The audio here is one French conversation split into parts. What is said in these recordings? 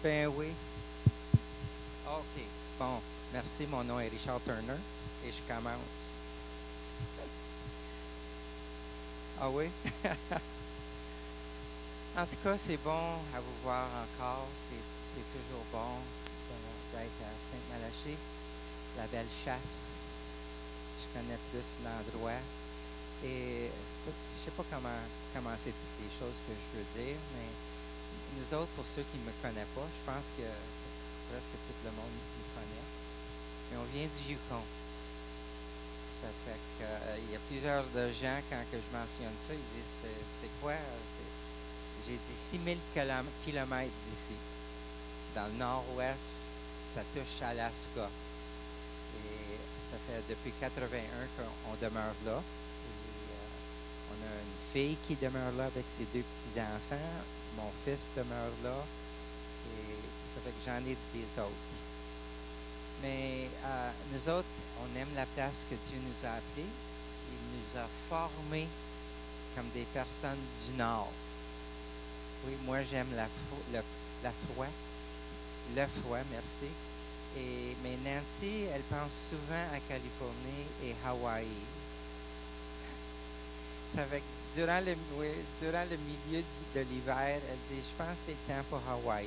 Ben oui. OK. Bon, merci. Mon nom est Richard Turner et je commence. Ah oui? En tout cas, c'est bon à vous voir encore. C'est toujours bon d'être à Sainte-Malachie. La belle chasse. Je connais plus l'endroit. Et écoute, je ne sais pas comment commencer toutes les choses que je veux dire, mais nous autres, pour ceux qui ne me connaissent pas, je pense que presque tout le monde nous connaît. Mais on vient du Yukon. Ça fait que, il y a plusieurs de gens, quand que je mentionne ça, ils disent c'est quoi? J'ai dit 6000 kilomètres d'ici. Dans le nord-ouest, ça touche Alaska. Et ça fait depuis 81 qu'on demeure là. Et, on a une fille qui demeure là avec ses deux petits-enfants. Mon fils demeure là. Et ça fait que j'en ai des autres. Mais nous autres, on aime la place que Dieu nous a appelée. Il nous a formés comme des personnes du Nord. Oui, moi j'aime la foi, le froid, merci. Mais Nancy, elle pense souvent à Californie et Hawaï. Ça fait que durant le milieu de l'hiver, elle dit, je pense que c'est le temps pour Hawaï.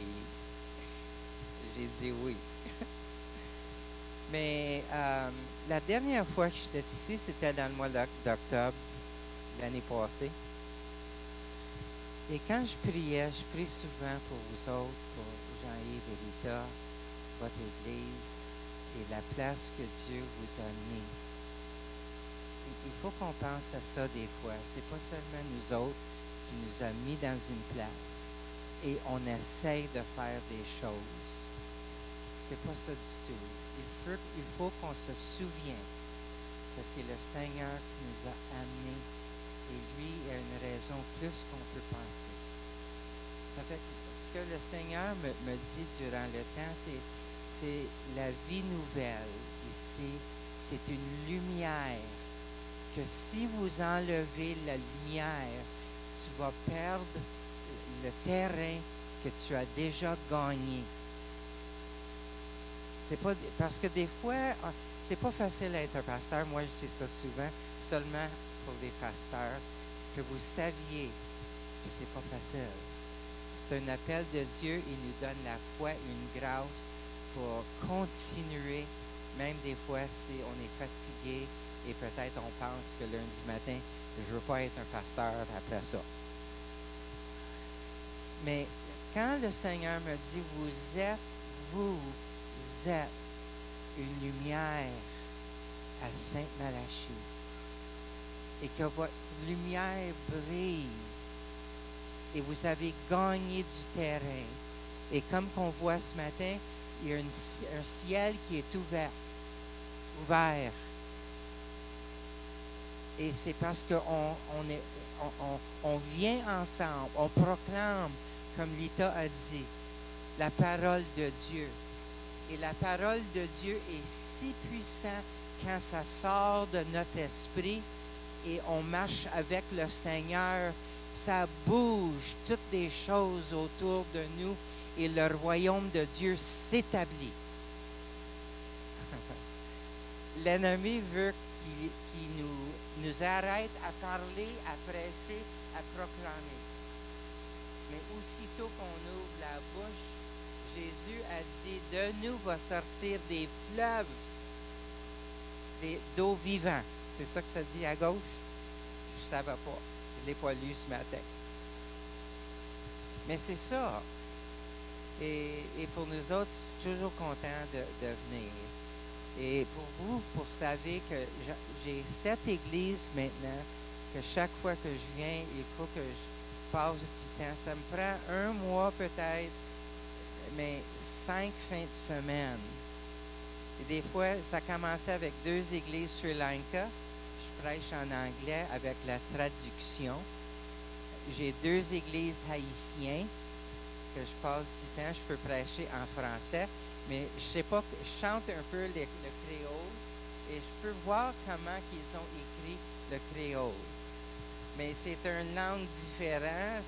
J'ai dit oui. Mais la dernière fois que j'étais ici, c'était dans le mois d'octobre l'année passée. Et quand je priais, je prie souvent pour vous autres, pour Jean-Yves et Rita, votre Église et la place que Dieu vous a mis. Il faut qu'on pense à ça des fois. C'est pas seulement nous autres qui nous a mis dans une place et on essaye de faire des choses. C'est pas ça du tout. Il faut qu'on se souvienne que c'est le Seigneur qui nous a amenés et lui a une raison plus qu'on peut penser. Ça fait que ce que le Seigneur me dit durant le temps, c'est la vie nouvelle ici. C'est une lumière que si vous enlevez la lumière, tu vas perdre le terrain que tu as déjà gagné. C'est pas parce que des fois, c'est pas facile d'être un pasteur. Moi, je dis ça souvent, seulement pour les pasteurs, que vous saviez que c'est pas facile. C'est un appel de Dieu. Il nous donne la foi, une grâce pour continuer, même des fois si on est fatigué et peut-être on pense que lundi matin, je ne veux pas être un pasteur après ça. Mais quand le Seigneur me dit, vous êtes une lumière à Sainte-Malachie et que votre lumière brille et vous avez gagné du terrain. Et comme qu'on voit ce matin, il y a un ciel qui est ouvert. Et c'est parce qu'on on vient ensemble, on proclame, comme Lita a dit, la parole de Dieu. Et la parole de Dieu est si puissante quand ça sort de notre esprit et on marche avec le Seigneur, ça bouge toutes les choses autour de nous et le royaume de Dieu s'établit. L'ennemi veut qu'il nous arrête à parler, à prêcher, à proclamer. Mais aussitôt qu'on ouvre la bouche, Jésus a dit, de nous va sortir des fleuves d'eau vivante. C'est ça que ça dit à gauche? Je ne savais pas. Je ne l'ai pas lu ce matin. Mais c'est ça. Et pour nous autres, je suis toujours content de venir. Et pour vous, pour savoir que j'ai 7 églises maintenant, que chaque fois que je viens, il faut que je passe du temps. Ça me prend un mois peut-être, mais 5 fins de semaine. Et des fois, ça commençait avec 2 églises Sri Lanka. Je prêche en anglais avec la traduction. J'ai 2 églises haïtiennes que je passe du temps. Je peux prêcher en français, mais je sais pas, je chante un peu le créole et je peux voir comment ils ont écrit le créole. Mais c'est une langue différente.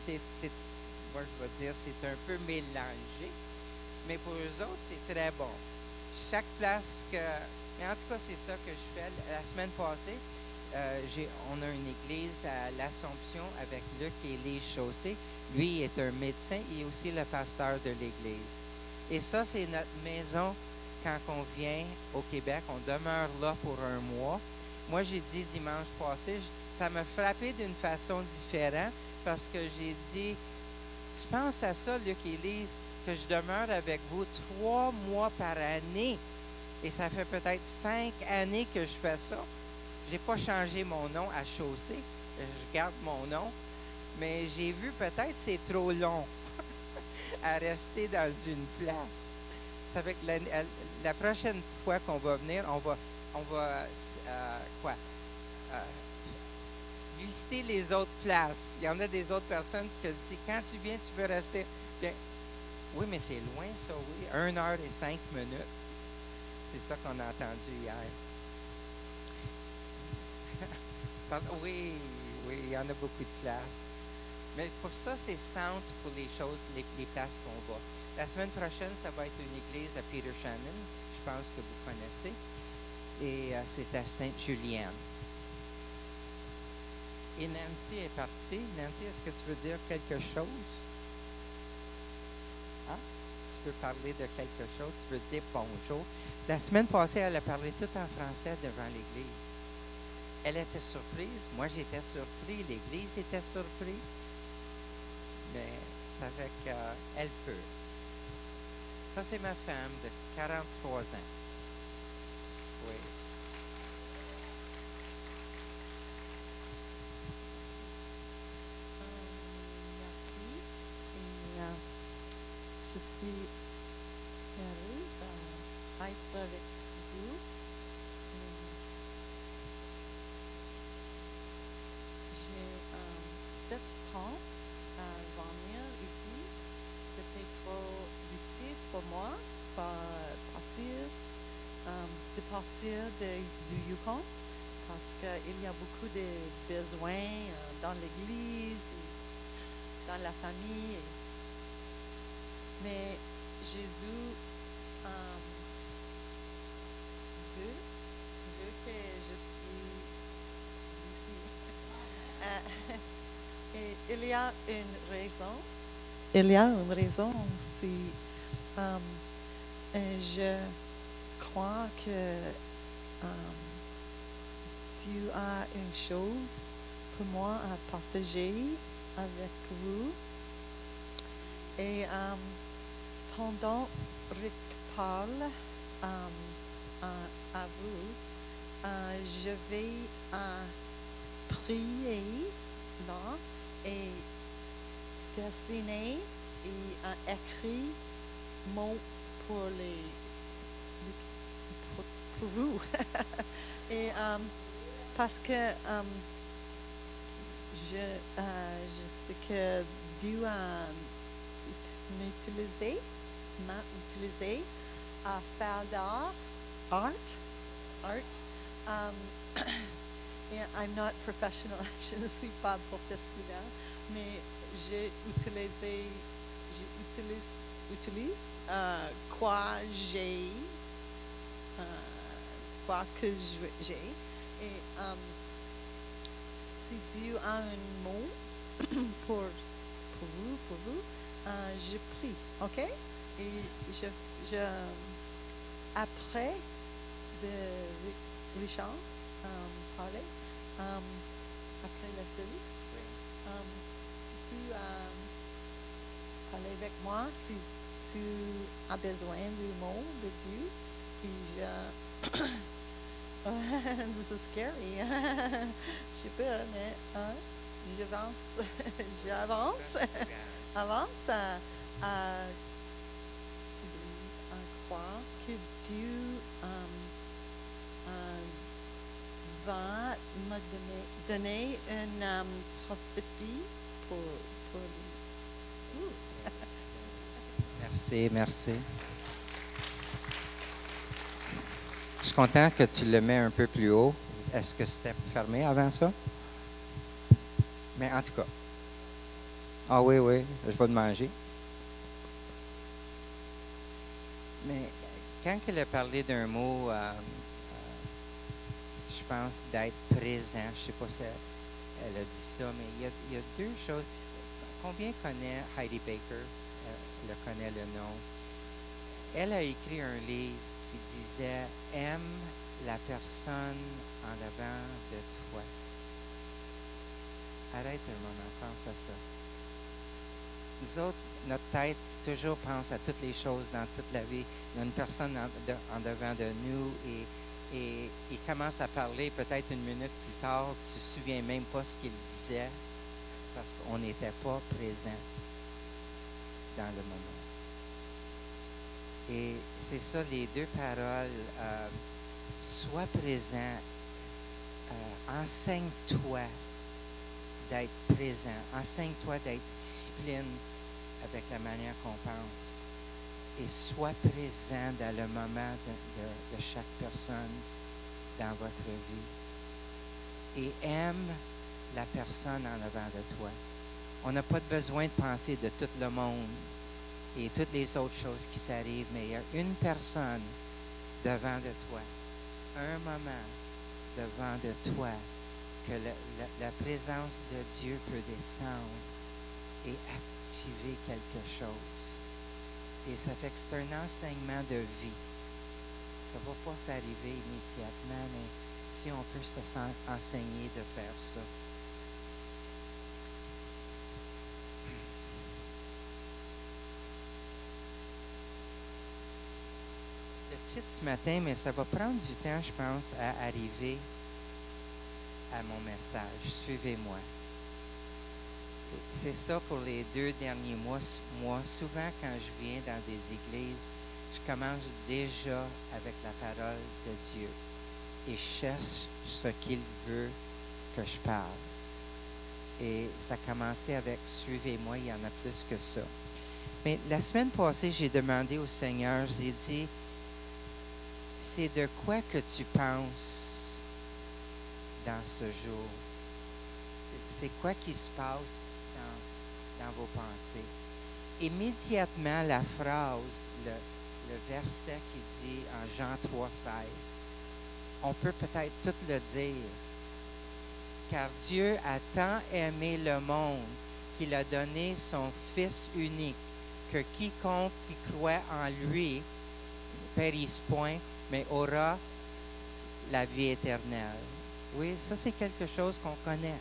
Moi, je vais dire, c'est un peu mélangé. Mais pour eux autres, c'est très bon. Chaque place que... Mais en tout cas, c'est ça que je fais. La semaine passée, on a une église à l'Assomption avec Luc et Lise Chaussé. Lui est un médecin et aussi le pasteur de l'église. Et ça, c'est notre maison quand on vient au Québec. On demeure là pour un mois. Moi, j'ai dit dimanche passé, ça m'a frappé d'une façon différente parce que j'ai dit, tu penses à ça, Luc et Lise, que je demeure avec vous 3 mois par année. Et ça fait peut-être 5 années que je fais ça. Je n'ai pas changé mon nom à Chaussée. Je garde mon nom. Mais j'ai vu peut-être c'est trop long à rester dans une place. Ça fait que la prochaine fois qu'on va venir, on va visiter les autres places. Il y en a des autres personnes qui disent, quand tu viens, tu peux rester. Bien, oui, mais c'est loin, ça, oui. 1 heure et 5 minutes. C'est ça qu'on a entendu hier. Oui, il y en a beaucoup de places. Mais pour ça, c'est centre pour les choses, les places qu'on va. La semaine prochaine, ça va être une église à Peter Shannon. Je pense que vous connaissez. Et c'est à Sainte-Julienne. Et Nancy est partie. Nancy, est-ce que tu veux dire quelque chose? Hein? Tu veux parler de quelque chose? Tu veux dire bonjour? La semaine passée, elle a parlé tout en français devant l'église. Elle était surprise. Moi, j'étais surpris. L'église était surprise. Mais ça fait qu'elle peut. Ça, c'est ma femme de 43 ans. Oui. Merci. Et je suis heureuse d'être avec vous. J'ai 7 ans à venir ici. C'était trop difficile pour moi de partir du Yukon parce qu'il y a beaucoup de besoins dans l'église, dans la famille. Mais Jésus veut que je suis ici. Et il y a une raison. Il y a une raison. Je crois que Dieu a une chose pour moi à partager avec vous. Et pendant Rick parle à vous, je vais prier là et dessiner et écrire mots pour pour vous. Et parce que je sais que Dieu m'a utilisé à faire art. And I'm not professional, je ne suis pas professionnelle, mais j'utilise quoi que j'ai. Et si Dieu a un mot pour vous, je prie, ok? Et après de Richard parler, après la service, tu peux parler avec moi si tu as besoin du mot de Dieu. Et this is scary. Je sais pas, mais avance à croire que Dieu va me donner une prophétie pour lui. Merci. Je suis content que tu le mets un peu plus haut. Est-ce que c'était fermé avant ça? Mais en tout cas. Ah oui, je vais le manger. Mais quand elle a parlé d'un mot, je pense d'être présent, je ne sais pas si elle a dit ça, mais il y a deux choses. Combien connaît Heidi Baker? Elle connaît le nom. Elle a écrit un livre qui disait « Aime la personne en avant de toi ». Arrête un moment, pense à ça. Nous autres, notre tête toujours pense à toutes les choses dans toute la vie. Il y a une personne en devant de nous et il commence à parler peut-être une minute plus tard. Tu ne te souviens même pas ce qu'il disait parce qu'on n'était pas présent dans le moment. Et c'est ça, les deux paroles. Sois présent. Enseigne-toi d'être présent. Enseigne-toi d'être discipline avec la manière qu'on pense. Et sois présent dans le moment de chaque personne dans votre vie. Et aime la personne en avant de toi. On n'a pas besoin de penser de tout le monde et toutes les autres choses qui s'arrivent, mais il y a une personne devant de toi, un moment devant de toi, que la présence de Dieu peut descendre et activer quelque chose. Et ça fait que c'est un enseignement de vie. Ça ne va pas s'arriver immédiatement, mais si on peut enseigner de faire ça. Le titre ce matin, mais ça va prendre du temps, je pense, à arriver à mon message. Suivez-moi. C'est ça pour les 2 derniers mois. Souvent, quand je viens dans des églises, je commence déjà avec la parole de Dieu et je cherche ce qu'il veut que je parle. Et ça a commencé avec « Suivez-moi », il y en a plus que ça. Mais la semaine passée, j'ai demandé au Seigneur, j'ai dit « C'est de quoi que tu penses dans ce jour? C'est quoi qui se passe dans vos pensées? » Immédiatement, la phrase, le verset qui dit en Jean 3,16, on peut peut-être tout le dire. Car Dieu a tant aimé le monde qu'il a donné son Fils unique, que quiconque qui croit en lui ne périsse point, mais aura la vie éternelle. Oui, ça c'est quelque chose qu'on connaît.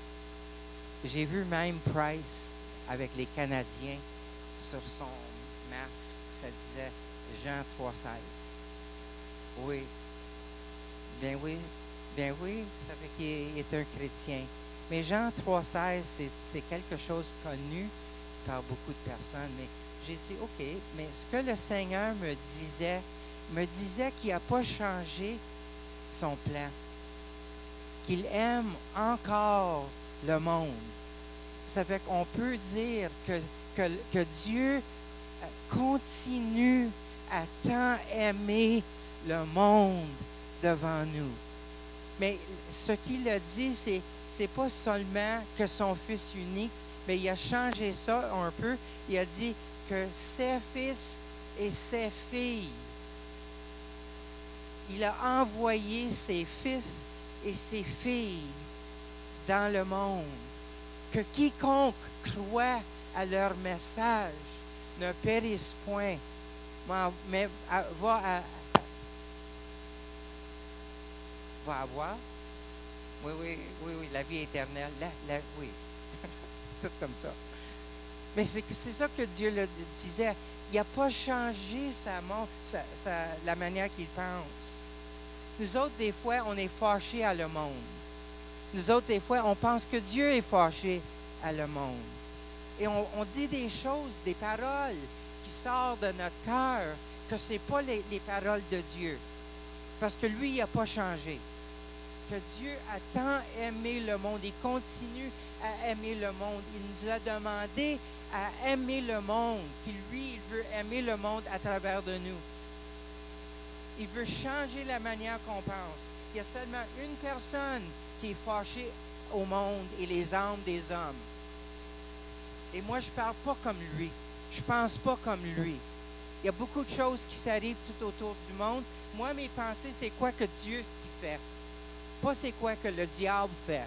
J'ai vu même Price avec les Canadiens sur son masque, ça disait Jean 3,16. Oui. Ben oui, ça fait qu'il est un chrétien. Mais Jean 3,16, c'est quelque chose connu par beaucoup de personnes. Mais j'ai dit, OK, mais ce que le Seigneur me disait qu'il n'a pas changé son plan, qu'il aime encore le monde. Ça fait qu'on peut dire que Dieu continue à tant aimer le monde devant nous. Mais ce qu'il a dit, c'est pas seulement que son Fils unique, mais il a changé ça un peu. Il a dit que ses fils et ses filles, il a envoyé ses fils et ses filles dans le monde. Que quiconque croit à leur message ne périsse point, mais va avoir, oui, la vie éternelle, oui, tout comme ça. Mais c'est ça que Dieu le disait. Il n'a pas changé la manière qu'il pense. Nous autres, des fois, on est fâchés à le monde. Nous autres, des fois, on pense que Dieu est fâché à le monde. Et on dit des choses, des paroles qui sortent de notre cœur, que ce n'est pas les paroles de Dieu. Parce que lui, il n'a pas changé. Que Dieu a tant aimé le monde. Il continue à aimer le monde. Il nous a demandé à aimer le monde. Puis lui, il veut aimer le monde à travers de nous. Il veut changer la manière qu'on pense. Il y a seulement une personne qui est fâchée au monde et les âmes des hommes. Et moi, je ne parle pas comme lui. Je ne pense pas comme lui. Il y a beaucoup de choses qui s'arrivent tout autour du monde. Moi, mes pensées, c'est quoi que Dieu qui fait. Pas c'est quoi que le diable fait.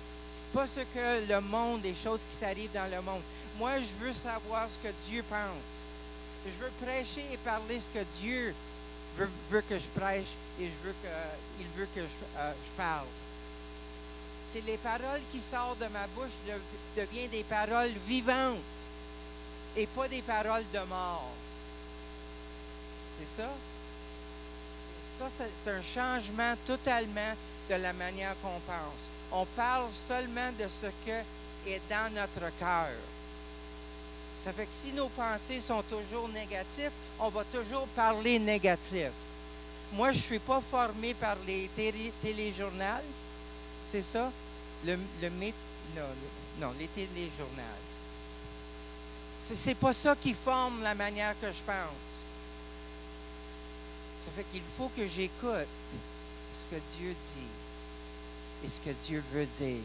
Pas ce que le monde, les choses qui s'arrivent dans le monde. Moi, je veux savoir ce que Dieu pense. Je veux prêcher et parler ce que Dieu veut que je prêche et il veut que je parle. C'est les paroles qui sortent de ma bouche deviennent des paroles vivantes et pas des paroles de mort. C'est ça? Ça, c'est un changement totalement de la manière qu'on pense. On parle seulement de ce qui est dans notre cœur. Ça fait que si nos pensées sont toujours négatives, on va toujours parler négatif. Moi, je ne suis pas formé par les téléjournaux. C'est ça? Non, les téléjournaux. C'est pas ça qui forme la manière que je pense. Ça fait qu'il faut que j'écoute ce que Dieu dit et ce que Dieu veut dire.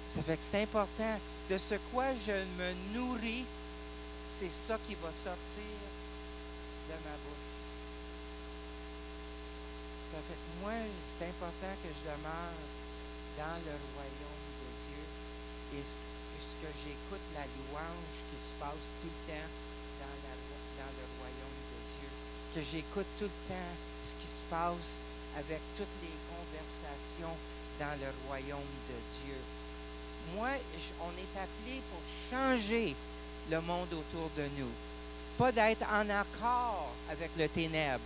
Ça fait que c'est important. De ce quoi je me nourris, c'est ça qui va sortir de ma bouche. Ça fait que moi, c'est important que je demeure dans le royaume de Dieu et ce que j'écoute la louange qui se passe tout le temps dans le royaume de Dieu. Que j'écoute tout le temps ce qui se passe avec toutes les conversations dans le royaume de Dieu. Moi, on est appelé pour changer le monde autour de nous. Pas d'être en accord avec le ténèbre.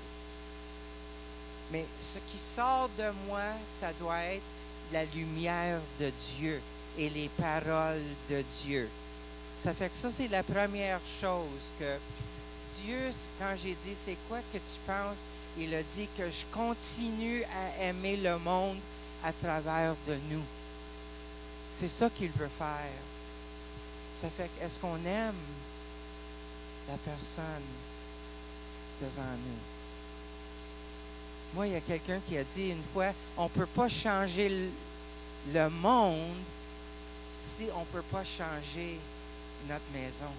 Mais ce qui sort de moi, ça doit être la lumière de Dieu et les paroles de Dieu. Ça fait que ça, c'est la première chose que Dieu, quand j'ai dit, c'est quoi que tu penses? Il a dit que je continue à aimer le monde à travers de nous. C'est ça qu'il veut faire. Ça fait que, est-ce qu'on aime la personne devant nous? Moi, il y a quelqu'un qui a dit une fois, on ne peut pas changer le monde si on ne peut pas changer notre maison.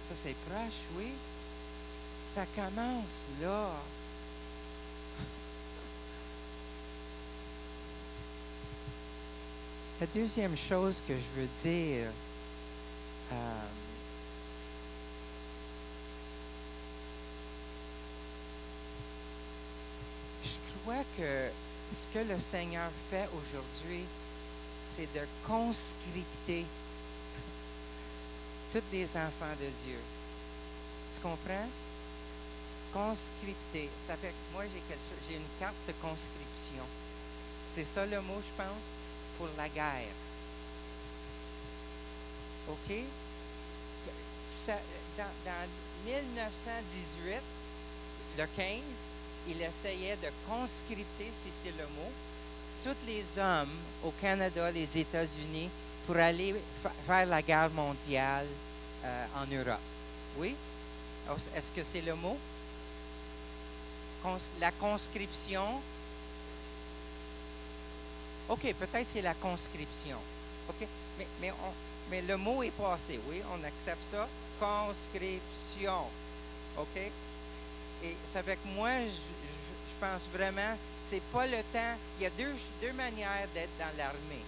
Ça, c'est proche, oui. Ça commence là. La deuxième chose que je veux dire, je crois que ce que le Seigneur fait aujourd'hui, c'est de conscripter tous les enfants de Dieu. Tu comprends? Conscripter. Ça fait que moi, j'ai une carte de conscription. C'est ça le mot, je pense, pour la guerre. OK? Dans 1918, le 15, il essayait de conscripter, si c'est le mot, tous les hommes au Canada, les États-Unis, pour aller faire la guerre mondiale en Europe. Oui? Est-ce que c'est le mot? La conscription. OK, peut-être c'est la conscription. OK? Mais le mot est passé, oui? On accepte ça. Conscription. OK? Et ça fait que moi, je pense vraiment, c'est pas le temps. Il y a deux manières d'être dans l'armée.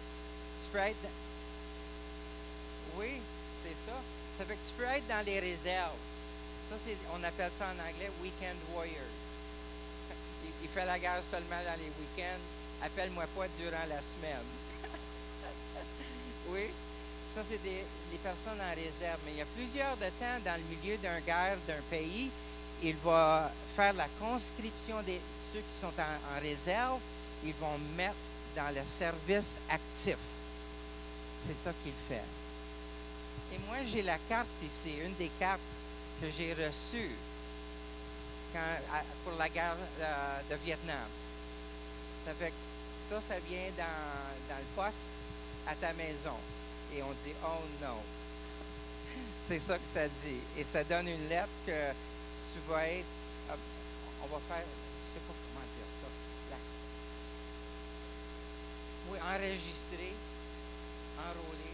Tu peux être... Oui, c'est ça. Ça fait que tu peux être dans les réserves. Ça, on appelle ça en anglais « weekend warriors ». Il fait la guerre seulement dans les week-ends. Appelle-moi pas durant la semaine. Oui, ça, c'est des personnes en réserve. Mais il y a plusieurs de temps dans le milieu d'une guerre d'un pays, il va faire la conscription de ceux qui sont en réserve. Ils vont mettre dans le service actif. C'est ça qu'il fait. Et moi, j'ai la carte ici, une des cartes que j'ai reçues pour la guerre de Vietnam. Ça fait que ça vient dans le poste à ta maison. Et on dit, oh non. C'est ça que ça dit. Et ça donne une lettre que tu vas être, on va faire, je ne sais pas comment dire ça. Oui, enregistré, enrôlé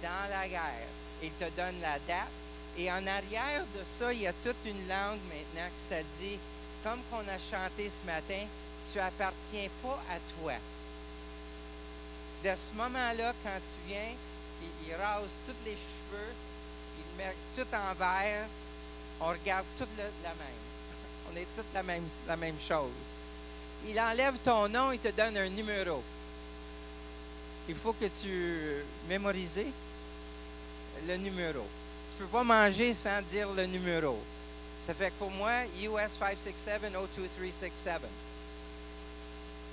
dans la guerre. Il te donne la date Et en arrière de ça, il y a toute une langue maintenant qui ça dit, comme qu'on a chanté ce matin, tu appartiens pas à toi. De ce moment-là, quand tu viens, il rase tous les cheveux, il met tout en vert, on regarde tout la même. On est toutes la même chose. Il enlève ton nom, il te donne un numéro. Il faut que tu mémorises le numéro. Tu ne peux pas manger sans dire le numéro. Ça fait que pour moi, US 567-02367.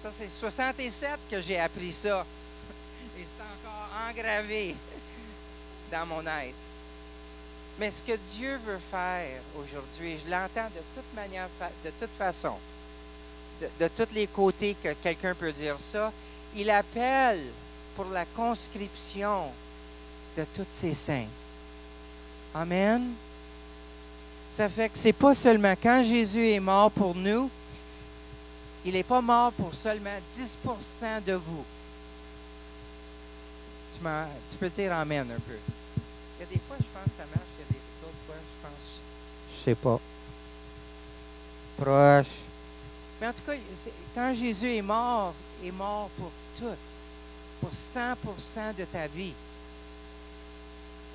Ça, c'est 67 que j'ai appris ça. Et c'est encore engravé dans mon être. Mais ce que Dieu veut faire aujourd'hui, je l'entends de toute manière, de toute façon, de tous les côtés que quelqu'un peut dire ça, il appelle pour la conscription de tous ses saints. Amen. Ça fait que c'est pas seulement quand Jésus est mort pour nous, il n'est pas mort pour seulement 10% de vous. Tu peux dire amen un peu. Il y a des fois, je pense que ça marche, il y a d'autres fois, je pense, je sais pas. Proche. Mais en tout cas, quand Jésus est mort pour tout, pour 100% de ta vie.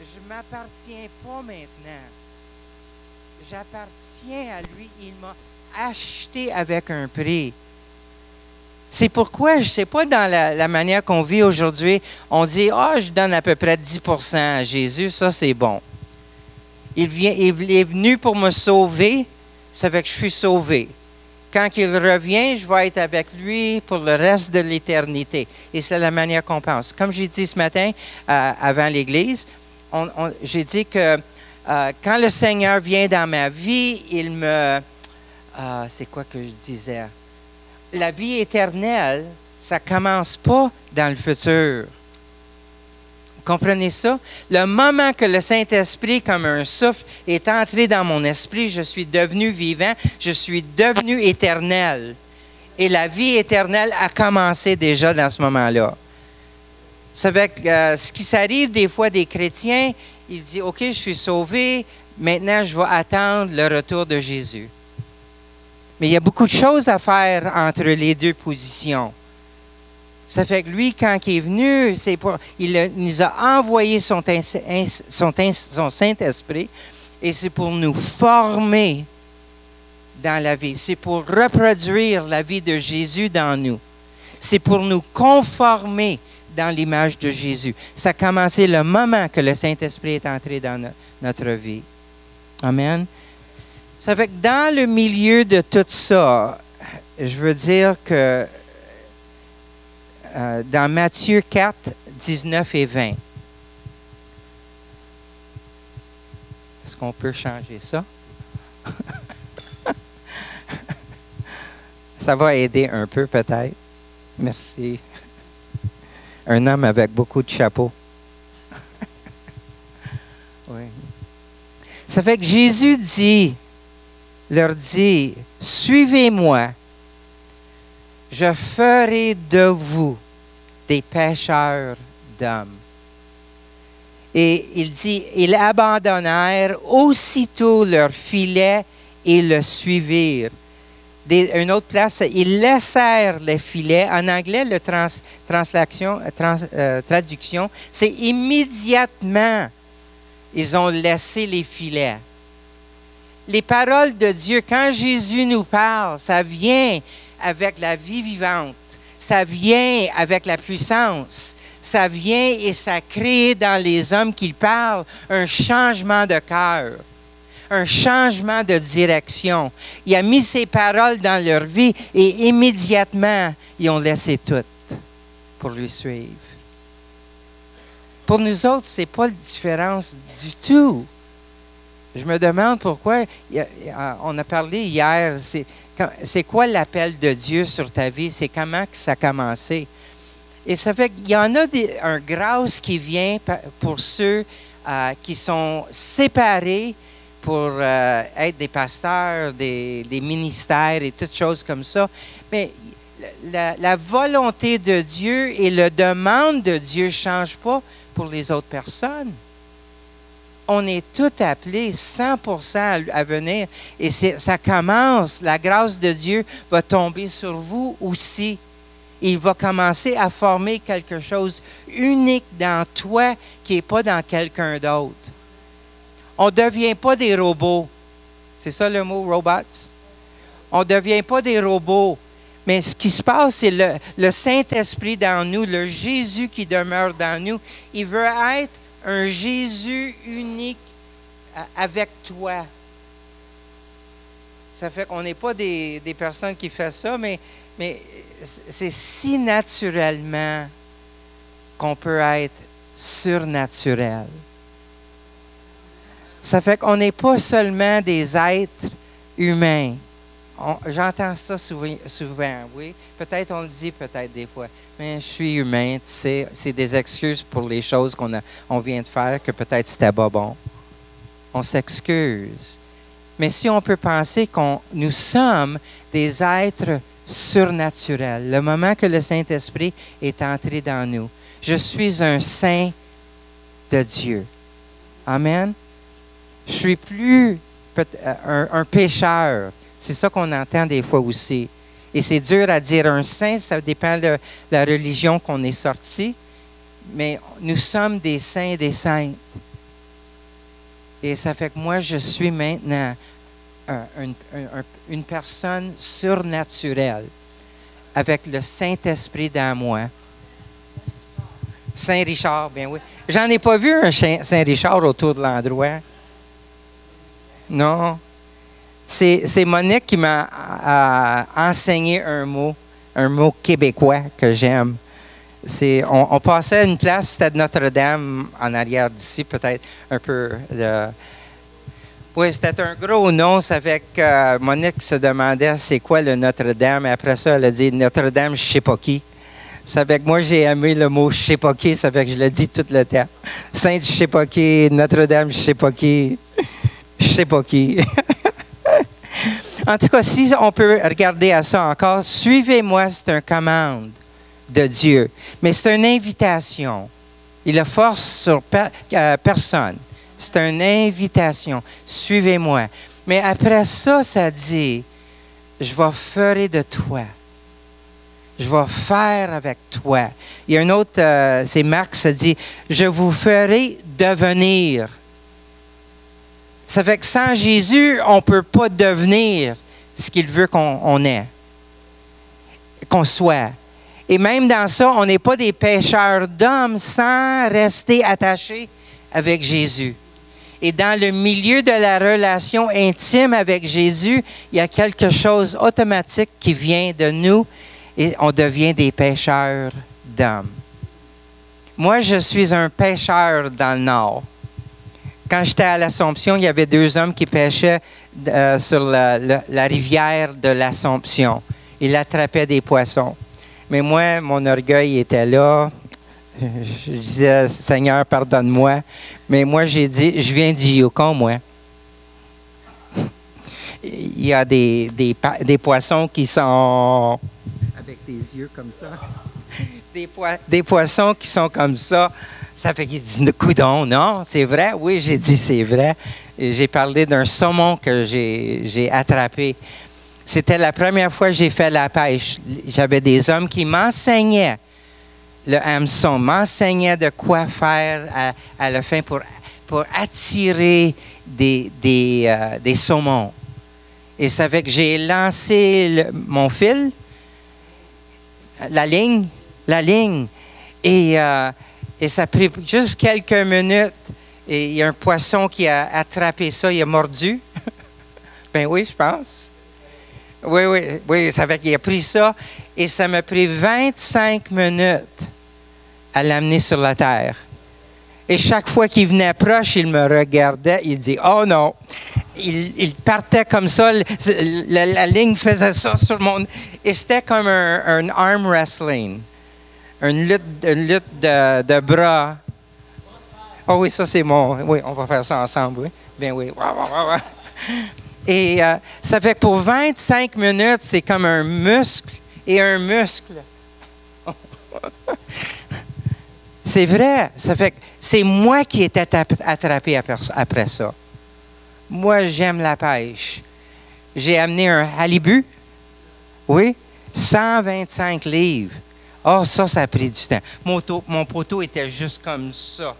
Je ne m'appartiens pas maintenant. J'appartiens à lui. Il m'a acheté avec un prix. C'est pourquoi, je ne sais pas, dans la manière qu'on vit aujourd'hui, on dit, je donne à peu près 10% à Jésus, ça c'est bon. Il est venu pour me sauver, ça fait que je suis sauvé. Quand il revient, je vais être avec lui pour le reste de l'éternité. Et c'est la manière qu'on pense. Comme j'ai dit ce matin, avant l'Église, j'ai dit que quand le Seigneur vient dans ma vie, il me... c'est quoi que je disais? La vie éternelle, ça ne commence pas dans le futur. Vous comprenez ça? Le moment que le Saint-Esprit, comme un souffle, est entré dans mon esprit, je suis devenu vivant, je suis devenu éternel. Et la vie éternelle a commencé déjà dans ce moment-là. Ça fait que ce qui s'arrive des fois des chrétiens, ils disent, OK, je suis sauvé, maintenant je vais attendre le retour de Jésus. Mais il y a beaucoup de choses à faire entre les deux positions. Ça fait que lui, quand il est venu, il nous a envoyé son Saint-Esprit et c'est pour nous former dans la vie. C'est pour reproduire la vie de Jésus dans nous. C'est pour nous conformer dans l'image de Jésus. Ça a commencé le moment que le Saint-Esprit est entré dans notre vie. Amen. Ça fait que dans le milieu de tout ça, je veux dire que dans Matthieu 4, 19 et 20, est-ce qu'on peut changer ça? Ça va aider un peu peut-être. Merci. Un homme avec beaucoup de chapeaux. Oui. Ça fait que Jésus leur dit, suivez-moi, je ferai de vous des pêcheurs d'hommes. Et il dit, ils abandonnèrent aussitôt leur filet et le suivirent. Une autre place, ils laissèrent les filets. En anglais, la traduction, c'est immédiatement, ils ont laissé les filets. Les paroles de Dieu, quand Jésus nous parle, ça vient avec la vie vivante. Ça vient avec la puissance. Ça vient et ça crée dans les hommes qui parlent un changement de cœur, un changement de direction. Il a mis ses paroles dans leur vie et immédiatement, ils ont laissé tout pour lui suivre. Pour nous autres, ce n'est pas la différence du tout. Je me demande pourquoi, on a parlé hier, c'est quoi l'appel de Dieu sur ta vie? C'est comment que ça a commencé? Et ça fait qu'il y en a un grâce qui vient pour ceux qui sont séparés pour être des pasteurs, des ministères et toutes choses comme ça. Mais la volonté de Dieu et la demande de Dieu ne changent pas pour les autres personnes. on est tous appelés 100% à venir. Et ça commence, la grâce de Dieu va tomber sur vous aussi. Il va commencer à former quelque chose unique dans toi qui n'est pas dans quelqu'un d'autre. On ne devient pas des robots. C'est ça le mot, robots? On ne devient pas des robots. Mais ce qui se passe, c'est le Saint-Esprit dans nous, le Jésus qui demeure dans nous. Il veut être un Jésus unique avec toi. Ça fait qu'on n'est pas des personnes qui font ça, mais c'est si naturellement qu'on peut être surnaturel. Ça fait qu'on n'est pas seulement des êtres humains. J'entends ça souvent, oui. Peut-être on le dit peut-être des fois, mais je suis humain, tu sais, c'est des excuses pour les choses qu'on vient de faire, que peut-être c'était pas bon. On s'excuse. Mais si on peut penser nous sommes des êtres surnaturels, le moment que le Saint-Esprit est entré dans nous, je suis un saint de Dieu. Amen. Je suis plus un pécheur. C'est ça qu'on entend des fois aussi. Et c'est dur à dire un saint, ça dépend de la religion qu'on est sorti, mais nous sommes des saints et des saintes. Et ça fait que moi, je suis maintenant une personne surnaturelle avec le Saint-Esprit dans moi. Saint-Richard, bien oui. J'en ai pas vu un Saint-Richard autour de l'endroit. Non. C'est Monique qui m'a enseigné un mot québécois que j'aime. On passait à une place, c'était de Notre-Dame, en arrière d'ici, peut-être un peu. Oui, c'était un gros nom. Ça fait que Monique se demandait c'est quoi le Notre-Dame. Et après ça, elle a dit Notre-Dame, je ne sais pas qui. Ça fait que moi, j'ai aimé le mot je ne sais pas qui. Ça fait que je le dis tout le temps. Sainte, je ne sais pas qui. Notre-Dame, je ne sais pas qui. Je ne sais pas qui. En tout cas, si on peut regarder à ça encore, suivez-moi, c'est une commande de Dieu. Mais c'est une invitation. Il ne force sur personne. C'est une invitation. Suivez-moi. Mais après ça, ça dit, je vais faire de toi. Je vais faire avec toi. Il y a un autre, c'est Marc, ça dit, je vous ferai devenir. Ça fait que sans Jésus, on ne peut pas devenir ce qu'il veut qu'on ait, qu'on soit. Et même dans ça, on n'est pas des pécheurs d'hommes sans rester attachés avec Jésus. Et dans le milieu de la relation intime avec Jésus, il y a quelque chose automatique qui vient de nous et on devient des pécheurs d'hommes. Moi, je suis un pécheur dans le Nord. Quand j'étais à l'Assomption, il y avait 2 hommes qui pêchaient sur la rivière de l'Assomption. Ils attrapaient des poissons. Mais moi, mon orgueil était là. Je disais, Seigneur, pardonne-moi. Mais moi, j'ai dit, je viens du Yukon, moi. Il y a des poissons qui sont avec des yeux comme ça. Des poissons qui sont comme ça. Ça fait qu'il dit, coudonc, non, c'est vrai? Oui, j'ai dit, c'est vrai. J'ai parlé d'un saumon que j'ai attrapé. C'était la première fois que j'ai fait la pêche. J'avais des hommes qui m'enseignaient le hameçon, m'enseignaient de quoi faire à la fin pour attirer des saumons. Et ça fait que j'ai lancé mon fil, la ligne, et ça a pris juste quelques minutes. Et il y a un poisson qui a attrapé ça, il a mordu. Ben oui, je pense. Oui, ça fait qu'il a pris ça. Et ça m'a pris 25 minutes à l'amener sur la terre. Et chaque fois qu'il venait proche, il me regardait, il dit, oh non. Il partait comme ça, la ligne faisait ça sur mon... Et c'était comme un arm wrestling. Une lutte de bras. Oh oui, ça c'est mon... Oui, on va faire ça ensemble, oui. Bien oui. Et ça fait que pour 25 minutes, c'est comme un muscle et un muscle. C'est vrai. Ça fait que c'est moi qui étais attrapé après ça. Moi, j'aime la pêche. J'ai amené un halibut. Oui. 125 livres. Oh, ça a pris du temps. Mon poteau était juste comme ça.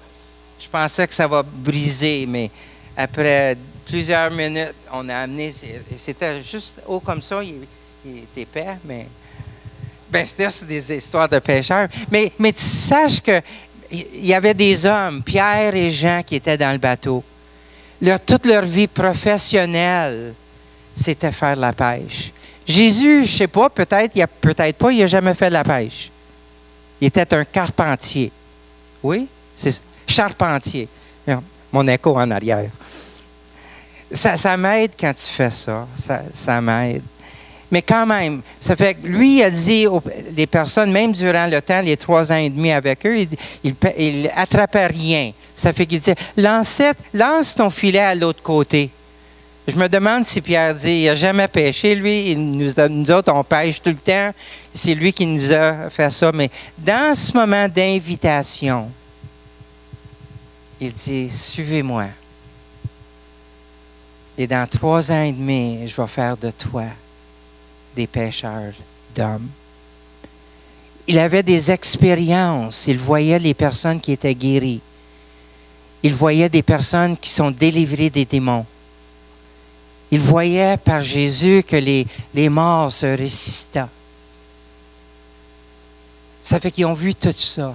Je pensais que ça va briser, mais après plusieurs minutes, on a amené. C'était juste haut comme ça. Il est épais, mais. Ben, c'était des histoires de pêcheurs. Mais tu saches qu'il y avait des hommes, Pierre et Jean, qui étaient dans le bateau. Toute leur vie professionnelle, c'était faire de la pêche. Jésus, je ne sais pas, peut-être pas, il n'a jamais fait de la pêche. Il était un carpentier. Oui, c'est charpentier. Mon écho en arrière. Ça m'aide quand tu fais ça. Ça m'aide. Mais quand même, ça fait que lui, il a dit aux les personnes, même durant le temps, les 3 ans et demi avec eux, il n'attrapait rien. Ça fait qu'il disait, lance ton filet à l'autre côté. Je me demande si Pierre dit, il n'a jamais pêché, lui, nous autres, on pêche tout le temps. C'est lui qui nous a fait ça. Mais dans ce moment d'invitation, il dit, suivez-moi. Et dans 3 ans et demi, je vais faire de toi des pêcheurs d'hommes. Il avait des expériences. Il voyait les personnes qui étaient guéries. Il voyait des personnes qui sont délivrées des démons. Il voyait par Jésus que les morts se ressuscitaient. Ça fait qu'ils ont vu tout ça.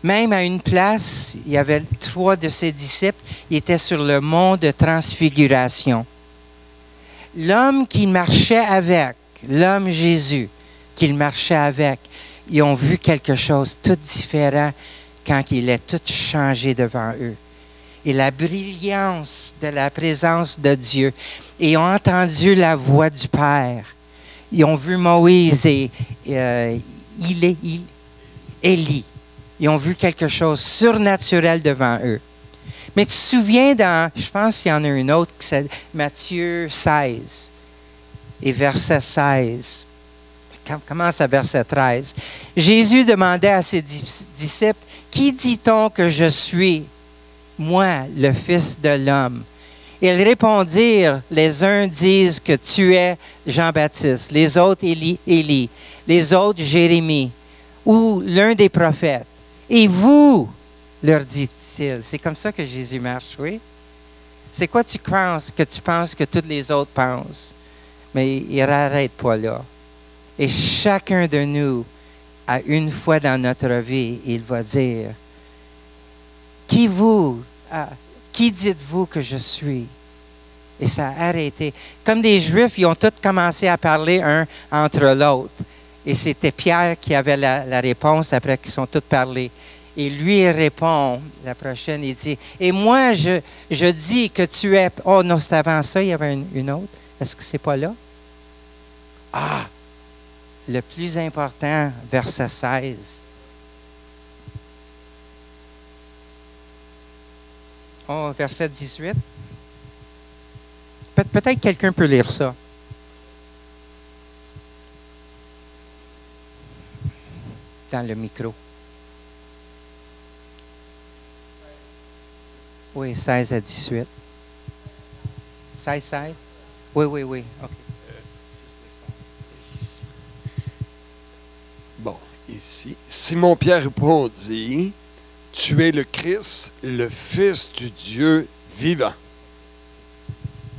Même à une place, il y avait 3 de ses disciples, ils étaient sur le mont de transfiguration. L'homme qu'il marchait avec, l'homme Jésus qu'il marchait avec, ils ont vu quelque chose de tout différent quand il est tout changé devant eux. Et la brillance de la présence de Dieu. Et ils ont entendu la voix du Père. Ils ont vu Moïse et Élie. Ils ont vu quelque chose de surnaturel devant eux. Mais tu te souviens je pense qu'il y en a une autre, c'est Matthieu 16 et verset 16. Commence à verset 13. Jésus demandait à ses disciples, « Qui dit-on que je suis, moi, le Fils de l'homme? » Ils répondirent, les uns disent que tu es Jean-Baptiste, les autres Élie, les autres Jérémie, ou l'un des prophètes. Et vous, leur dit-il. C'est comme ça que Jésus marche, oui? C'est quoi tu penses que tous les autres pensent? Mais il n'arrête pas là. Et chacun de nous, à une fois dans notre vie, il va dire, qui dites-vous que je suis? Et ça a arrêté. Comme des Juifs, ils ont tous commencé à parler un entre l'autre. Et c'était Pierre qui avait la réponse après qu'ils sont tous parlé. Et lui, il répond, la prochaine, il dit, « Et moi, je dis que tu es... » Oh non, c'est avant ça, il y avait une autre. Est-ce que c'est pas là? Ah! Le plus important, verset 16. Oh, verset 18. Peut-être quelqu'un peut lire ça. Dans le micro. Oui, 16 à 18. 16. Oui. OK. Bon, ici, Simon-Pierre répondit, « Tu es le Christ, le Fils du Dieu vivant. »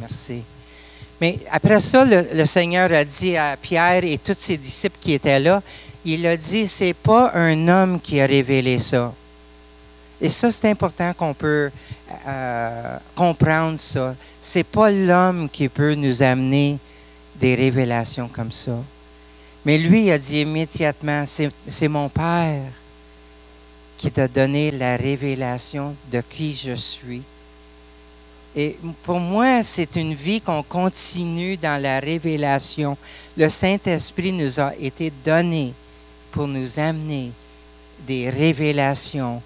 Merci. Mais après ça, le Seigneur a dit à Pierre et tous ses disciples qui étaient là, il a dit, c'est pas un homme qui a révélé ça. Et ça, c'est important qu'on peut comprendre ça. C'est pas l'homme qui peut nous amener des révélations comme ça. Mais lui, il a dit immédiatement, c'est mon Père qui t'a donné la révélation de qui je suis. Et pour moi, c'est une vie qu'on continue dans la révélation. Le Saint-Esprit nous a été donné pour nous amener des révélations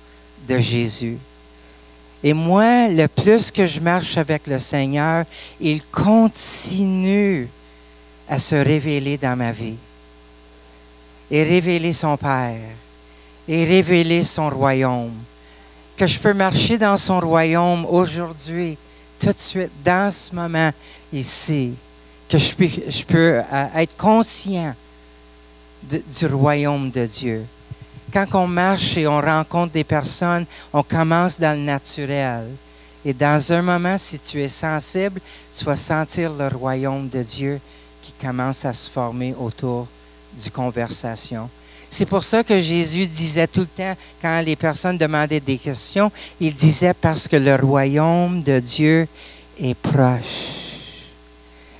de Jésus. Et moi, le plus que je marche avec le Seigneur, il continue à se révéler dans ma vie. Et révéler son Père. et révéler son royaume. Que je peux marcher dans son royaume aujourd'hui, tout de suite, dans ce moment ici. Que je peux être conscient du royaume de Dieu. Quand on marche et on rencontre des personnes, on commence dans le naturel. Et dans un moment, si tu es sensible, tu vas sentir le royaume de Dieu qui commence à se former autour du conversation. C'est pour ça que Jésus disait tout le temps, quand les personnes demandaient des questions, il disait parce que le royaume de Dieu est proche.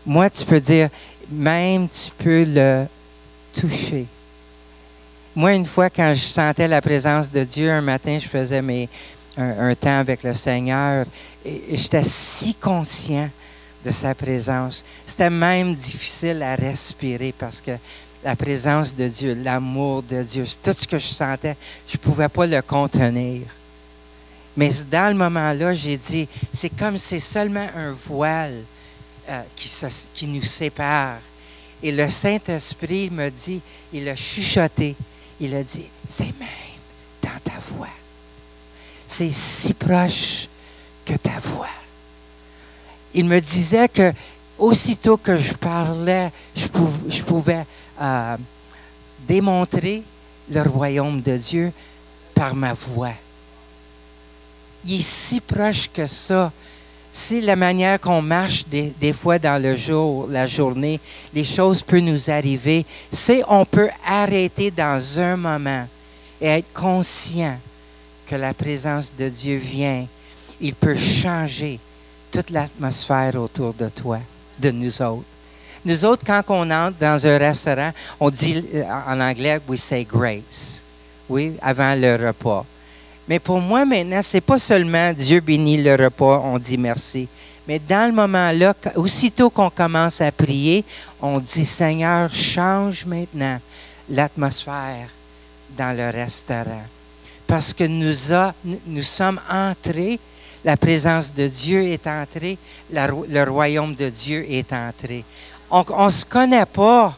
Moi, tu peux dire, même tu peux le toucher. Moi, une fois, quand je sentais la présence de Dieu, un matin, je faisais un temps avec le Seigneur et j'étais si conscient de sa présence. C'était même difficile à respirer parce que la présence de Dieu, l'amour de Dieu, tout ce que je sentais, je ne pouvais pas le contenir. Mais dans le moment-là, j'ai dit, c'est comme si c'est seulement un voile qui nous sépare. Et le Saint-Esprit me dit, il a chuchoté, il a dit, c'est même dans ta voix. C'est si proche que ta voix. Il me disait que aussitôt que je parlais, je pouvais démontrer le royaume de Dieu par ma voix. Il est si proche que ça. C'est la manière qu'on marche des fois dans le jour, la journée. Les choses peuvent nous arriver. C'est on peut arrêter dans un moment et être conscient que la présence de Dieu vient. Il peut changer toute l'atmosphère autour de toi, de nous autres. Nous autres, quand on entre dans un restaurant, on dit en anglais, we say grace. Oui, avant le repas. Mais pour moi, maintenant, ce n'est pas seulement Dieu bénit le repas, on dit merci. Mais dans le moment-là, aussitôt qu'on commence à prier, on dit, Seigneur, change maintenant l'atmosphère dans le restaurant. Parce que nous sommes entrés, la présence de Dieu est entrée, le royaume de Dieu est entré. On ne se connaît pas.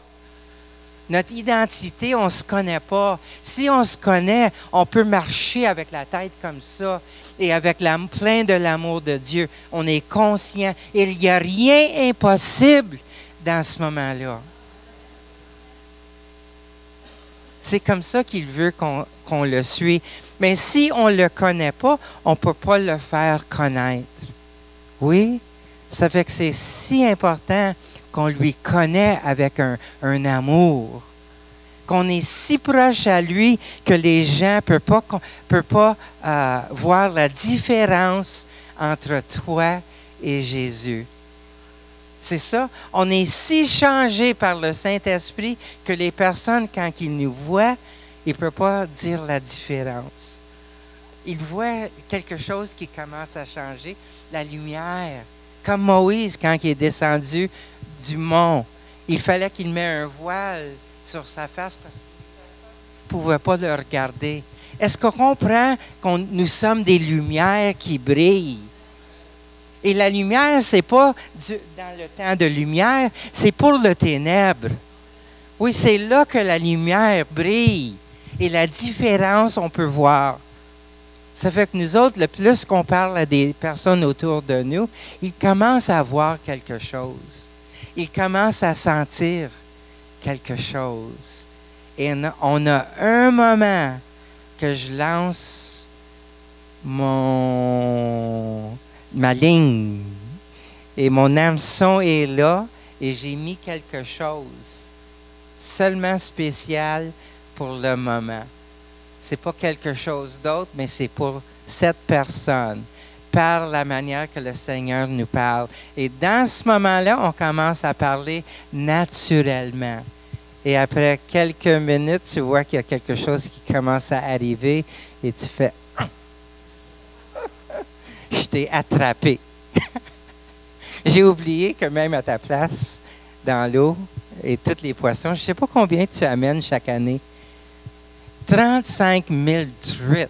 Notre identité, on ne se connaît pas. Si on se connaît, on peut marcher avec la tête comme ça et avec plein de l'amour de Dieu. On est conscient. Et il n'y a rien impossible dans ce moment-là. C'est comme ça qu'il veut qu'on le suit. Mais si on ne le connaît pas, on ne peut pas le faire connaître. Oui? Ça fait que c'est si important qu'on lui connaît avec un amour, qu'on est si proche à lui que les gens ne peuvent pas voir la différence entre toi et Jésus. C'est ça. On est si changé par le Saint-Esprit que les personnes, quand ils nous voient, ils ne peuvent pas dire la différence. Ils voient quelque chose qui commence à changer, la lumière. Comme Moïse, quand il est descendu du mont, il fallait qu'il mette un voile sur sa face parce qu'il ne pouvait pas le regarder. Est-ce qu'on comprend que nous sommes des lumières qui brillent? Et la lumière, ce n'est pas dans le temps de lumière, c'est pour le ténèbre. Oui, c'est là que la lumière brille. Et la différence, on peut voir. Ça fait que nous autres, le plus qu'on parle à des personnes autour de nous, ils commencent à voir quelque chose. Ils commencent à sentir quelque chose. Et on a un moment que je lance ma ligne. Et mon hameçon est là et j'ai mis quelque chose seulement spécial pour le moment. Ce n'est pas quelque chose d'autre, mais c'est pour cette personne, par la manière que le Seigneur nous parle. Et dans ce moment-là, on commence à parler naturellement. Et après quelques minutes, tu vois qu'il y a quelque chose qui commence à arriver et tu fais « Je t'ai attrapé. » J'ai oublié que même à ta place, dans l'eau et tous les poissons, je ne sais pas combien tu amènes chaque année. 35 000 truites.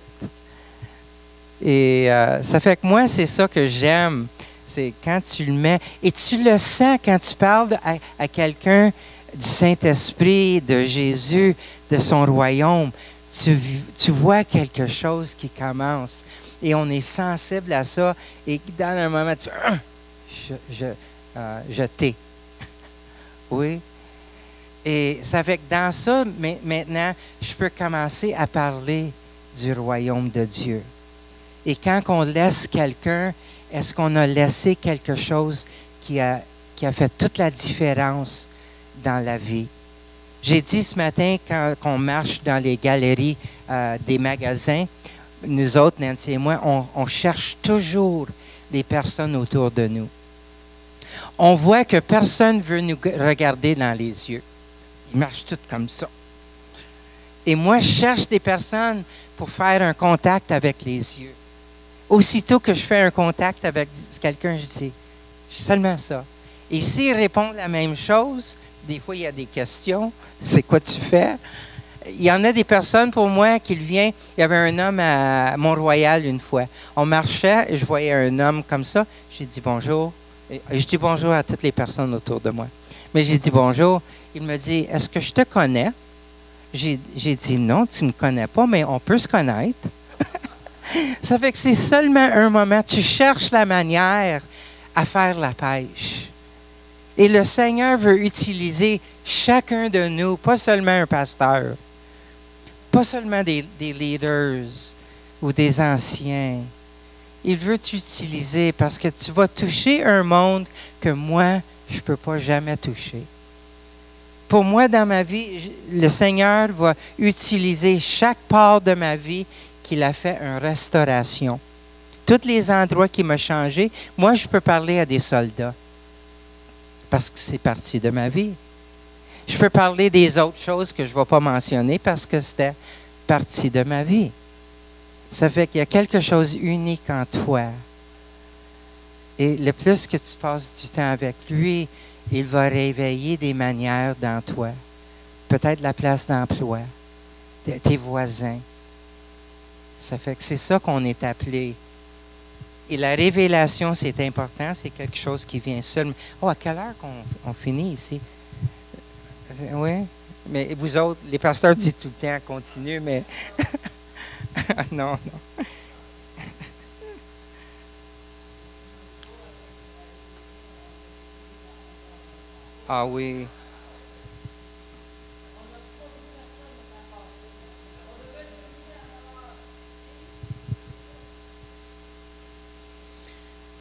Et ça fait que moi, c'est ça que j'aime. C'est quand tu le mets. Et tu le sens quand tu parles à quelqu'un du Saint-Esprit, de Jésus, de son royaume. tu vois quelque chose qui commence. Et on est sensible à ça. Et dans un moment, tu fais je t'ai. Oui. Et ça fait que dans ça, maintenant, je peux commencer à parler du royaume de Dieu. Et quand on laisse quelqu'un, est-ce qu'on a laissé quelque chose qui a fait toute la différence dans la vie? J'ai dit ce matin, quand on marche dans les galeries des magasins, nous autres, Nancy et moi, on cherche toujours les personnes autour de nous. On voit que personne ne veut nous regarder dans les yeux. Ils marchent tous comme ça. Et moi, je cherche des personnes pour faire un contact avec les yeux. Aussitôt que je fais un contact avec quelqu'un, je dis seulement ça. Et s'ils répondent la même chose, des fois, il y a des questions. C'est quoi tu fais? Il y en a des personnes, pour moi, qui viennent. Il y avait un homme à Mont-Royal une fois. On marchait et je voyais un homme comme ça. J'ai dit bonjour. Je dis bonjour à toutes les personnes autour de moi. Mais j'ai dit bonjour. Il me dit, est-ce que je te connais? J'ai dit non, tu ne me connais pas, mais on peut se connaître. Ça fait que c'est seulement un moment. Tu cherches la manière à faire la pêche. Et le Seigneur veut utiliser chacun de nous, pas seulement un pasteur, pas seulement des leaders ou des anciens. Il veut t'utiliser parce que tu vas toucher un monde que moi, je ne peux pas jamais toucher. Pour moi, dans ma vie, le Seigneur va utiliser chaque part de ma vie qu'il a fait une restauration. Tous les endroits qui m'ont changé, moi, je peux parler à des soldats parce que c'est partie de ma vie. Je peux parler des autres choses que je ne vais pas mentionner parce que c'était partie de ma vie. Ça fait qu'il y a quelque chose d'unique en toi. Et le plus que tu passes du temps avec lui, il va réveiller des manières dans toi. Peut-être la place d'emploi, tes voisins. Ça fait que c'est ça qu'on est appelé. Et la révélation, c'est important, c'est quelque chose qui vient seul. Oh, à quelle heure qu'on finit ici? Oui? Mais vous autres, les pasteurs disent tout le temps, continue, mais... non, non. Ah oui.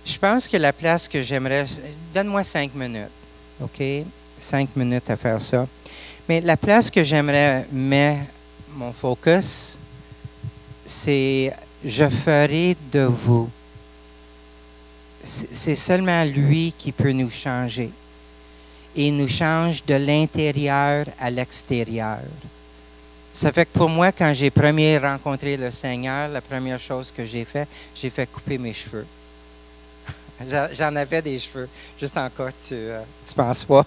Je pense que la place que j'aimerais... Donne-moi 5 minutes, OK? 5 minutes à faire ça. Mais la place que j'aimerais mettre mon focus, c'est « Je ferai de vous ». C'est seulement lui qui peut nous changer. Et il nous change de l'intérieur à l'extérieur. Ça fait que pour moi, quand j'ai premier rencontré le Seigneur, la première chose que j'ai fait couper mes cheveux. J'en avais des cheveux. Juste encore, tu penses pas.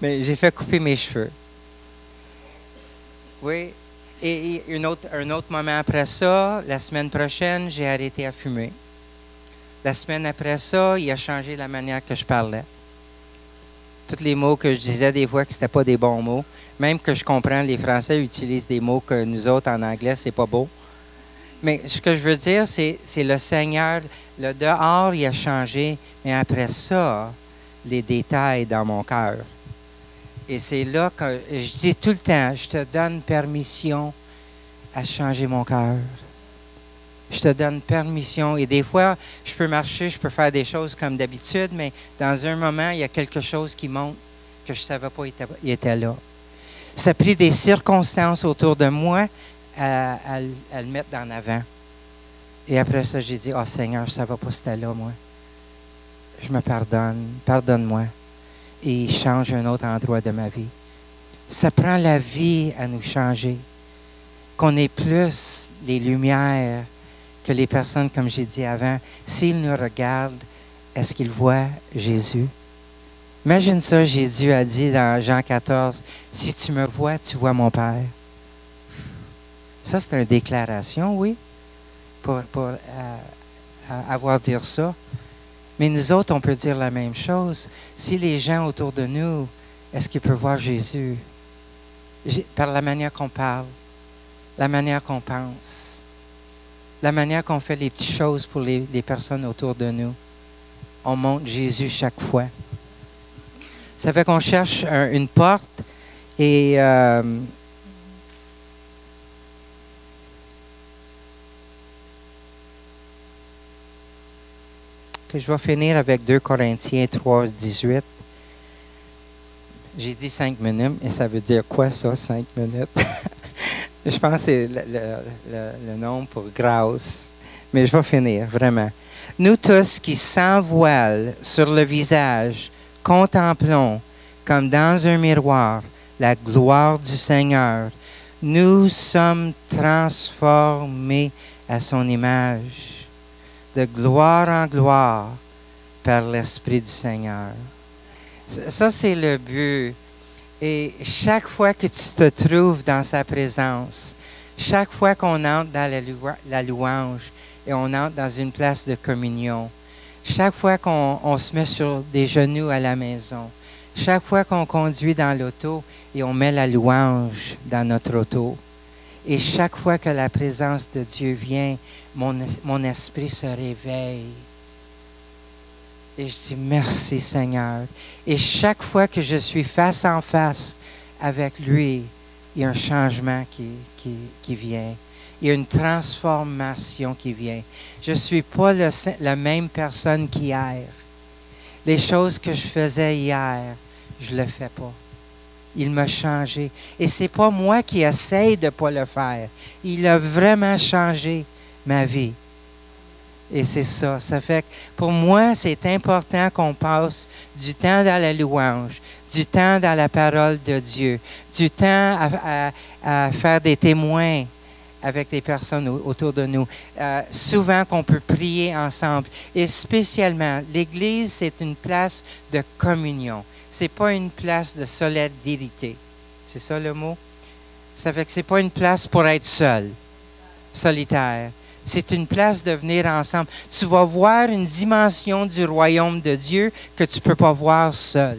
Mais j'ai fait couper mes cheveux. Oui. Et un autre moment après ça, la semaine prochaine, j'ai arrêté à fumer. La semaine après ça, il a changé la manière que je parlais. Tous les mots que je disais des fois que ce n'étaient pas des bons mots. Même que je comprends, les Français utilisent des mots que nous autres, en anglais, c'est pas beau. Mais ce que je veux dire, c'est le Seigneur. Le dehors, il a changé. Mais après ça, les détails dans mon cœur. Et c'est là que je dis tout le temps, je te donne permission à changer mon cœur. Je te donne permission. Et des fois, je peux marcher, je peux faire des choses comme d'habitude, mais dans un moment, il y a quelque chose qui monte que je ne savais pas qu'il était là. Ça a pris des circonstances autour de moi à le mettre en avant. Et après ça, j'ai dit, « Oh Seigneur, ça ne va pas, c'était là, moi. Je me pardonne. Pardonne-moi. » Et il change un autre endroit de ma vie. Ça prend la vie à nous changer. Qu'on ait plus les lumières que les personnes, comme j'ai dit avant, s'ils nous regardent, est-ce qu'ils voient Jésus? Imagine ça, Jésus a dit dans Jean 14, « Si tu me vois, tu vois mon Père. » Ça, c'est une déclaration, oui, pour avoir dire ça. Mais nous autres, on peut dire la même chose. Si les gens autour de nous, est-ce qu'ils peuvent voir Jésus? Par la manière qu'on parle, la manière qu'on pense, la manière qu'on fait les petites choses pour les personnes autour de nous. On montre Jésus chaque fois. Ça fait qu'on cherche une porte et puis je vais finir avec 2 Corinthiens 3, 18. J'ai dit 5 minutes, et ça veut dire quoi ça, 5 minutes? Je pense que c'est le nombre pour grâce. Mais je vais finir, vraiment. Nous tous qui sans voile sur le visage, contemplons comme dans un miroir la gloire du Seigneur. Nous sommes transformés à son image, de gloire en gloire, par l'Esprit du Seigneur. Ça, c'est le but. Et chaque fois que tu te trouves dans sa présence, chaque fois qu'on entre dans la louange et on entre dans une place de communion, chaque fois qu'on se met sur des genoux à la maison, chaque fois qu'on conduit dans l'auto et on met la louange dans notre auto, et chaque fois que la présence de Dieu vient, mon esprit se réveille. Et je dis merci Seigneur. Et chaque fois que je suis face en face avec lui, il y a un changement qui vient. Il y a une transformation qui vient. Je ne suis pas la même personne qu'hier. Les choses que je faisais hier, je ne le fais pas. Il m'a changé. Et ce n'est pas moi qui essaye de ne pas le faire. Il a vraiment changé ma vie. Et c'est ça. Ça fait que pour moi, c'est important qu'on passe du temps dans la louange, du temps dans la parole de Dieu, du temps à faire des témoins avec les personnes autour de nous. Souvent qu'on peut prier ensemble. Et spécialement, l'Église, c'est une place de communion. Ce n'est pas une place de solidarité. C'est ça le mot? Ça fait que ce n'est pas une place pour être seul, solitaire. C'est une place de venir ensemble. Tu vas voir une dimension du royaume de Dieu que tu ne peux pas voir seul.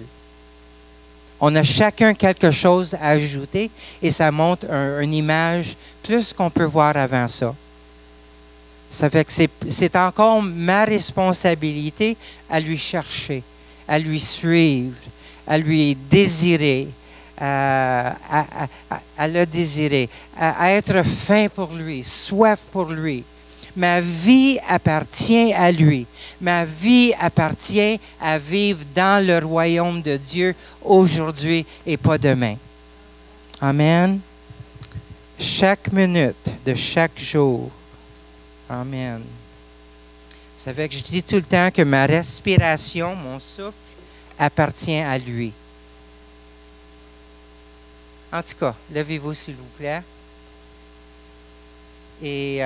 On a chacun quelque chose à ajouter et ça montre une image plus qu'on peut voir avant ça. Ça fait que c'est encore ma responsabilité à lui chercher, à lui suivre, à lui désirer, à le désirer, à être faim pour lui, soif pour lui. Ma vie appartient à lui. Ma vie appartient à vivre dans le royaume de Dieu aujourd'hui et pas demain. Amen. Chaque minute de chaque jour. Amen. Ça fait que je dis tout le temps que ma respiration, mon souffle, appartient à lui. En tout cas, levez-vous s'il vous plaît. Et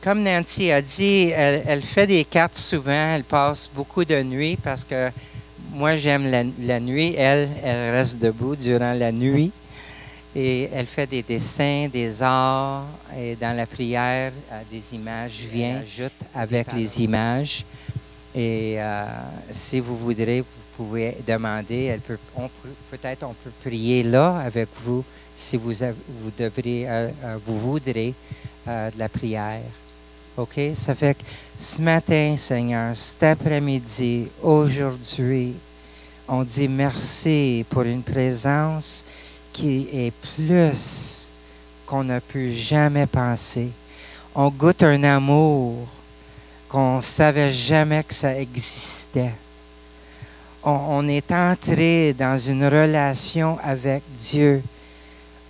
comme Nancy a dit, elle fait des cartes souvent, elle passe beaucoup de nuits parce que moi j'aime la nuit, elle reste debout durant la nuit et elle fait des dessins, des arts et dans la prière, des images viennent, ajoute avec les images et si vous voudrez, vous pouvez demander, peut-être on peut prier là avec vous si vous voudrez. De la prière. OK? Ça fait que ce matin, Seigneur, cet après-midi, aujourd'hui, on dit merci pour une présence qui est plus qu'on n'a pu jamais penser. On goûte un amour qu'on ne savait jamais que ça existait. On est entré dans une relation avec Dieu.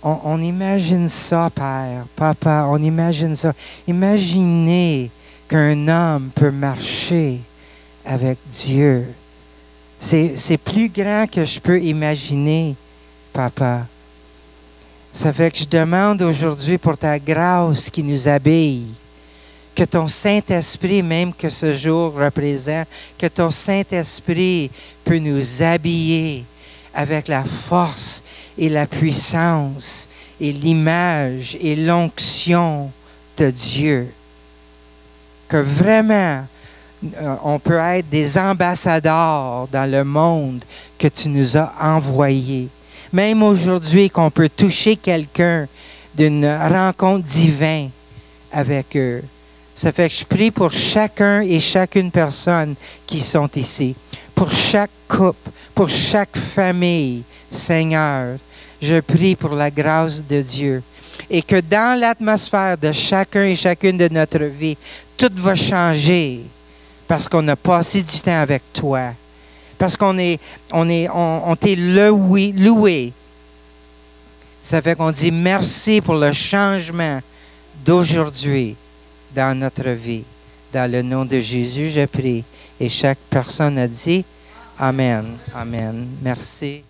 On imagine ça, Père, Papa, on imagine ça. Imaginez qu'un homme peut marcher avec Dieu. C'est plus grand que je peux imaginer, Papa. Ça fait que je demande aujourd'hui pour ta grâce qui nous habille, que ton Saint-Esprit, même que ce jour représente, que ton Saint-Esprit peut nous habiller avec la force et la puissance et l'image et l'onction de Dieu. Que vraiment, on peut être des ambassadeurs dans le monde que tu nous as envoyés. Même aujourd'hui, qu'on peut toucher quelqu'un d'une rencontre divine avec eux. Ça fait que je prie pour chacun et chacune personne qui sont ici, pour chaque couple, pour chaque famille, Seigneur. Je prie pour la grâce de Dieu et que dans l'atmosphère de chacun et chacune de notre vie, tout va changer parce qu'on a passé du temps avec toi, parce qu'on t'est loué. Ça fait qu'on dit merci pour le changement d'aujourd'hui dans notre vie. Dans le nom de Jésus, je prie. Et chaque personne a dit Amen. Amen. Merci.